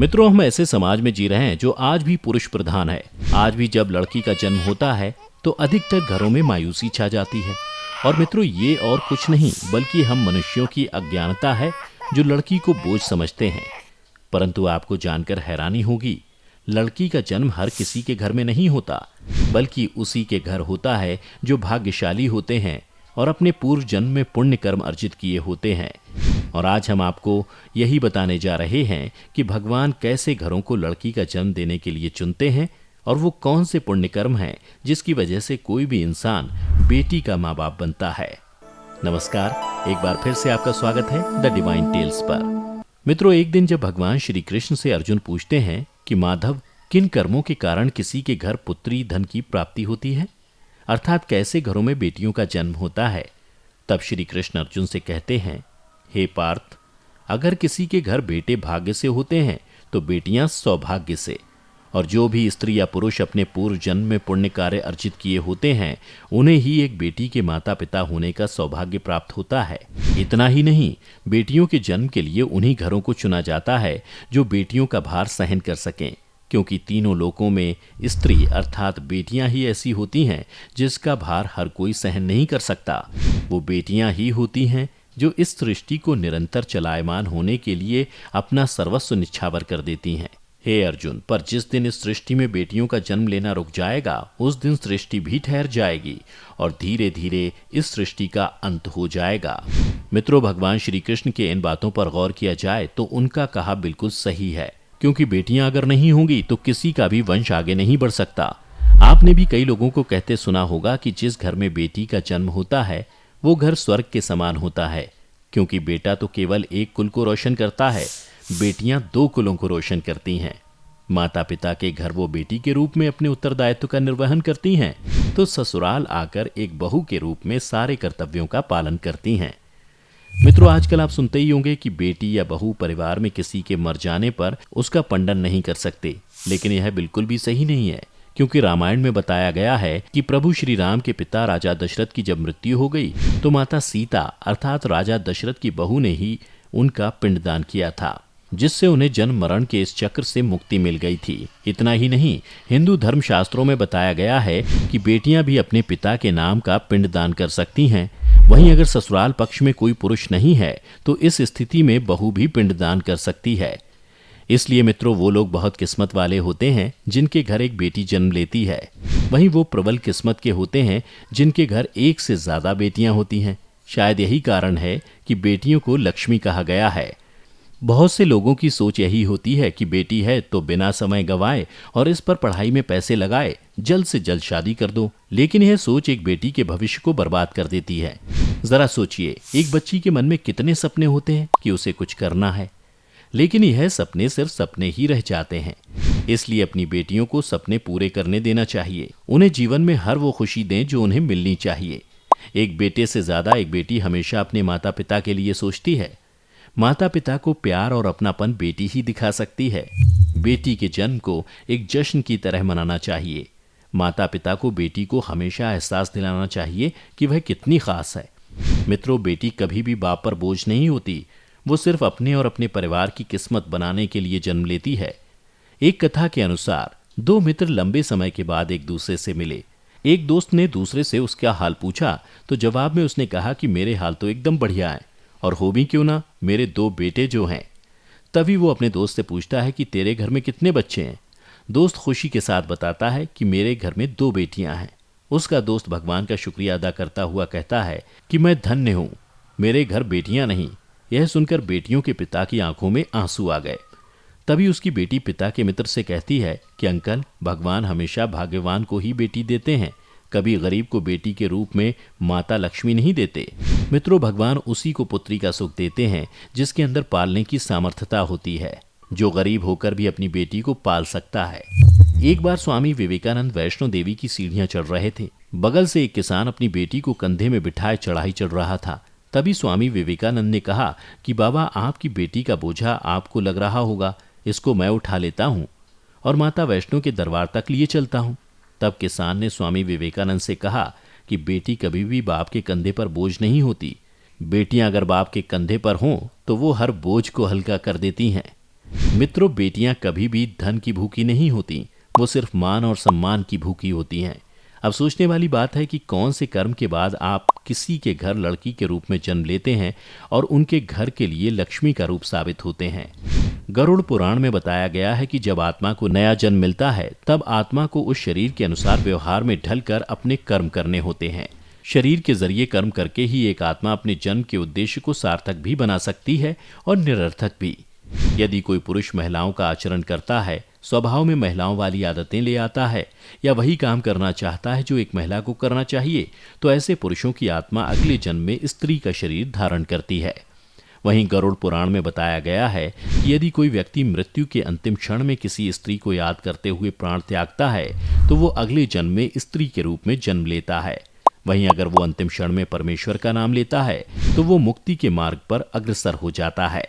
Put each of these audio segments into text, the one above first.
मित्रों, हम ऐसे समाज में जी रहे हैं जो आज भी पुरुष प्रधान है। आज भी जब लड़की का जन्म होता है तो अधिकतर घरों में मायूसी छा जाती है। और मित्रों, ये और कुछ नहीं बल्कि हम मनुष्यों की अज्ञानता है जो लड़की को बोझ समझते हैं। परंतु आपको जानकर हैरानी होगी, लड़की का जन्म हर किसी के घर में नहीं होता, बल्कि उसी के घर होता है जो भाग्यशाली होते हैं और अपने पूर्व जन्म में पुण्य कर्म अर्जित किए होते हैं। और आज हम आपको यही बताने जा रहे हैं कि भगवान कैसे घरों को लड़की का जन्म देने के लिए चुनते हैं और वो कौन से पुण्य कर्म हैं जिसकी वजह से कोई भी इंसान बेटी का माँ बाप बनता है। नमस्कार, एक बार फिर से आपका स्वागत है द डिवाइन टेल्स पर। मित्रों, एक दिन जब भगवान श्री कृष्ण से अर्जुन पूछते हैं कि माधव, किन कर्मों के कारण किसी के घर पुत्री धन की प्राप्ति होती है, अर्थात कैसे घरों में बेटियों का जन्म होता है, तब श्री कृष्ण अर्जुन से कहते हैं, हे पार्थ, अगर किसी के घर बेटे भाग्य से होते हैं तो बेटियां सौभाग्य से, और जो भी स्त्री या पुरुष अपने पूर्व जन्म में पुण्य कार्य अर्जित किए होते हैं उन्हें ही एक बेटी के माता पिता होने का सौभाग्य प्राप्त होता है। इतना ही नहीं, बेटियों के जन्म के लिए उन्हीं घरों को चुना जाता है जो बेटियों का भार सहन कर सकें, क्योंकि तीनों लोकों में स्त्री अर्थात बेटियां ही ऐसी होती हैं जिसका भार हर कोई सहन नहीं कर सकता। वो बेटियां ही होती हैं जो इस सृष्टि को निरंतर चलायमान होने के लिए अपना सर्वस्व निछावर कर देती हैं। हे अर्जुन, पर जिस दिन इस सृष्टि में बेटियों का जन्म लेना रुक जाएगा उस दिन सृष्टि भी ठहर जाएगी और धीरे धीरे इस सृष्टि का अंत हो जाएगा। मित्रों, भगवान श्री कृष्ण के इन बातों पर गौर किया जाए तो उनका कहा बिल्कुल सही है, क्योंकि बेटियां अगर नहीं होंगी तो किसी का भी वंश आगे नहीं बढ़ सकता। आपने भी कई लोगों को कहते सुना होगा कि जिस घर में बेटी का जन्म होता है वो घर स्वर्ग के समान होता है, क्योंकि बेटा तो केवल एक कुल को रोशन करता है, बेटियां दो कुलों को रोशन करती हैं। माता पिता के घर वो बेटी के रूप में अपने उत्तरदायित्व का निर्वहन करती हैं, तो ससुराल आकर एक बहू के रूप में सारे कर्तव्यों का पालन करती हैं। मित्रों, आजकल आप सुनते ही होंगे कि बेटी या बहू परिवार में किसी के मर जाने पर उसका पंडन नहीं कर सकते, लेकिन यह बिल्कुल भी सही नहीं है, क्योंकि रामायण में बताया गया है कि प्रभु श्री राम के पिता राजा दशरथ की जब मृत्यु हो गई तो माता सीता अर्थात राजा दशरथ की बहू ने ही उनका पिंडदान किया था, जिससे उन्हें जन्म मरण के इस चक्र से मुक्ति मिल गई थी। इतना ही नहीं, हिंदू धर्म शास्त्रों में बताया गया है कि बेटियां भी अपने पिता के नाम का पिंडदान कर सकती हैं। वहीं अगर ससुराल पक्ष में कोई पुरुष नहीं है तो इस स्थिति में बहू भी पिंडदान कर सकती है। इसलिए मित्रों, वो लोग बहुत किस्मत वाले होते हैं जिनके घर एक बेटी जन्म लेती है। वहीं वो प्रबल किस्मत के होते हैं जिनके घर एक से ज्यादा बेटियां होती हैं। शायद यही कारण है कि बेटियों को लक्ष्मी कहा गया है। बहुत से लोगों की सोच यही होती है कि बेटी है तो बिना समय गंवाए और इस पर पढ़ाई में पैसे लगाए जल्द से जल्द शादी कर दो, लेकिन यह सोच एक बेटी के भविष्य को बर्बाद कर देती है। जरा सोचिए, एक बच्ची के मन में कितने सपने होते हैं कि उसे कुछ करना है, लेकिन यह सपने सिर्फ सपने ही रह जाते हैं। इसलिए अपनी बेटियों को सपने पूरे करने देना चाहिए। उन्हें जीवन में हर वो खुशी दें जो उन्हें मिलनी चाहिए। एक बेटे से ज्यादा एक बेटी हमेशा अपने माता पिता के लिए सोचती है। माता पिता को प्यार और अपनापन बेटी ही दिखा सकती है। बेटी के जन्म को एक जश्न की तरह मनाना चाहिए। माता पिता को बेटी को हमेशा एहसास दिलाना चाहिए कि वह कितनी खास है। मित्रों, बेटी कभी भी बाप पर बोझ नहीं होती, वो सिर्फ अपने और अपने परिवार की किस्मत बनाने के लिए जन्म लेती है। एक कथा के अनुसार दो मित्र लंबे समय के बाद एक दूसरे से मिले। एक दोस्त ने दूसरे से उसका हाल पूछा तो जवाब में उसने कहा कि मेरे हाल तो एकदम बढ़िया है, और हो भी क्यों ना, मेरे दो बेटे जो हैं। तभी वो अपने दोस्त से पूछता है कि तेरे घर में कितने बच्चे हैं। दोस्त खुशी के साथ बताता है कि मेरे घर में दो बेटियां हैं। उसका दोस्त भगवान का शुक्रिया अदा करता हुआ कहता है कि मैं धन्य हूं, मेरे घर बेटियां नहीं। यह सुनकर बेटियों के पिता की आंखों में आंसू आ गए। तभी उसकी बेटी पिता के मित्र से कहती है कि अंकल, भगवान हमेशा भाग्यवान को ही बेटी देते हैं, कभी गरीब को बेटी के रूप में माता लक्ष्मी नहीं देते। मित्रों, भगवान उसी को पुत्री का सुख देते हैं जिसके अंदर पालने की सामर्थ्यता होती है, जो गरीब होकर भी अपनी बेटी को पाल सकता है। एक बार स्वामी विवेकानंद वैष्णो देवी की सीढ़ियां चढ़ रहे थे। बगल से एक किसान अपनी बेटी को कंधे में बिठाए चढ़ाई चढ़ रहा था। तभी स्वामी विवेकानंद ने कहा कि बाबा, आपकी बेटी का बोझा आपको लग रहा होगा, इसको मैं उठा लेता हूँ और माता वैष्णो के दरबार तक लिए चलता हूँ। तब किसान ने स्वामी विवेकानंद से कहा कि बेटी कभी भी बाप के कंधे पर बोझ नहीं होती। बेटियां अगर बाप के कंधे पर हों तो वो हर बोझ को हल्का कर देती हैं। मित्रों, बेटियां कभी भी धन की भूखी नहीं होती, वो सिर्फ मान और सम्मान की भूखी होती हैं। अब सोचने वाली बात है कि कौन से कर्म के बाद आप किसी के घर लड़की के रूप में जन्म लेते हैं और उनके घर के लिए लक्ष्मी का रूप साबित होते हैं। गरुड़ पुराण में बताया गया है कि जब आत्मा को नया जन्म मिलता है तब आत्मा को उस शरीर के अनुसार व्यवहार में ढलकर अपने कर्म करने होते हैं। शरीर के जरिए कर्म करके ही एक आत्मा अपने जन्म के उद्देश्य को सार्थक भी बना सकती है और निरर्थक भी। यदि कोई पुरुष महिलाओं का आचरण करता है, स्वभाव में महिलाओं वाली आदतें ले आता है या वही काम करना चाहता है जो एक महिला को करना चाहिए, तो ऐसे पुरुषों की आत्मा अगले जन्म में स्त्री का शरीर धारण करती है। वहीं गरुड़ पुराण में बताया गया है कि यदि कोई व्यक्ति मृत्यु के अंतिम क्षण में किसी स्त्री को याद करते हुए प्राण त्यागता है तो वो अगले जन्म में स्त्री के रूप में जन्म लेता है। वहीं अगर वो अंतिम क्षण में परमेश्वर का नाम लेता है तो वो मुक्ति के मार्ग पर अग्रसर हो जाता है।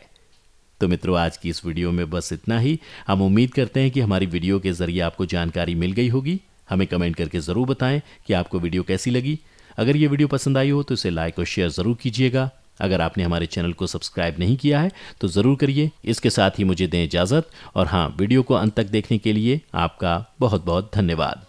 तो मित्रों, आज की इस वीडियो में बस इतना ही। हम उम्मीद करते हैं कि हमारी वीडियो के जरिए आपको जानकारी मिल गई होगी। हमें कमेंट करके ज़रूर बताएं कि आपको वीडियो कैसी लगी। अगर ये वीडियो पसंद आई हो तो इसे लाइक और शेयर ज़रूर कीजिएगा। अगर आपने हमारे चैनल को सब्सक्राइब नहीं किया है तो ज़रूर करिए। इसके साथ ही मुझे दें इजाज़त, और हाँ, वीडियो को अंत तक देखने के लिए आपका बहुत बहुत धन्यवाद।